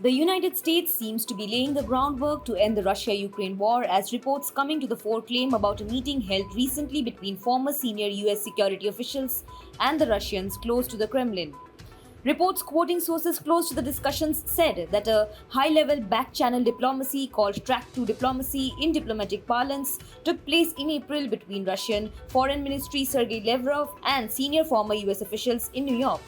The United States seems to be laying the groundwork to end the Russia-Ukraine war as reports coming to the fore claim about a meeting held recently between former senior US security officials and the Russians close to the Kremlin. Reports quoting sources close to the discussions said that a high-level back-channel diplomacy called Track 2 diplomacy in diplomatic parlance took place in April between Russian Foreign Ministry Sergei Lavrov and senior former US officials in New York.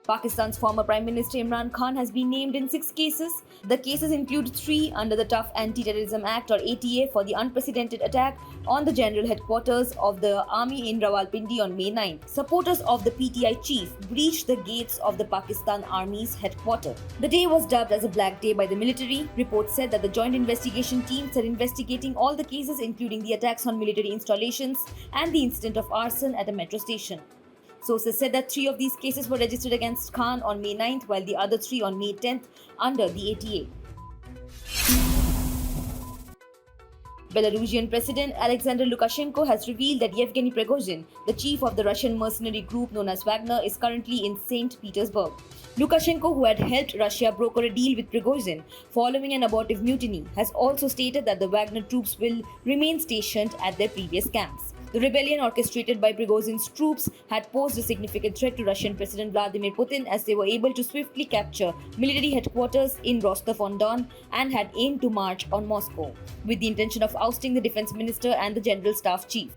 Pakistan's former Prime Minister Imran Khan has been named in 6 cases. The cases include 3 under the Tough Anti-Terrorism Act or ATA for the unprecedented attack on the general headquarters of the army in Rawalpindi on May 9. Supporters of the PTI chief breached the gates of the Pakistan Army's headquarters. The day was dubbed as a black day by the military. Reports said that the joint investigation teams are investigating all the cases including the attacks on military installations and the incident of arson at a metro station. Sources said that 3 of these cases were registered against Khan on May 9th, while the other 3 on May 10th under the ATA. Belarusian President Alexander Lukashenko has revealed that Yevgeny Prigozhin, the chief of the Russian mercenary group known as Wagner, is currently in St. Petersburg. Lukashenko, who had helped Russia broker a deal with Prigozhin following an abortive mutiny, has also stated that the Wagner troops will remain stationed at their previous camps. The rebellion orchestrated by Prigozhin's troops had posed a significant threat to Russian President Vladimir Putin as they were able to swiftly capture military headquarters in Rostov-on-Don and had aimed to march on Moscow, with the intention of ousting the defense minister and the general staff chief.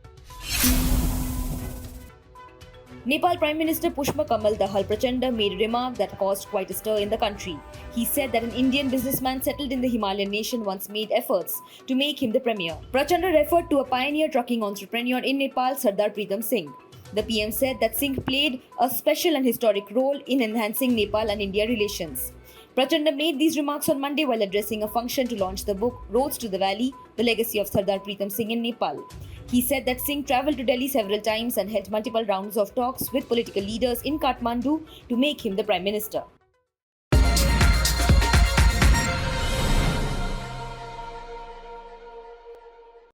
Nepal Prime Minister Pushpa Kamal Dahal Prachanda made a remark that caused quite a stir in the country. He said that an Indian businessman settled in the Himalayan nation once made efforts to make him the premier. Prachanda referred to a pioneer trucking entrepreneur in Nepal, Sardar Pritam Singh. The PM said that Singh played a special and historic role in enhancing Nepal and India relations. Prachanda made these remarks on Monday while addressing a function to launch the book Roads to the Valley, The Legacy of Sardar Pritam Singh in Nepal. He said that Singh travelled to Delhi several times and held multiple rounds of talks with political leaders in Kathmandu to make him the Prime Minister.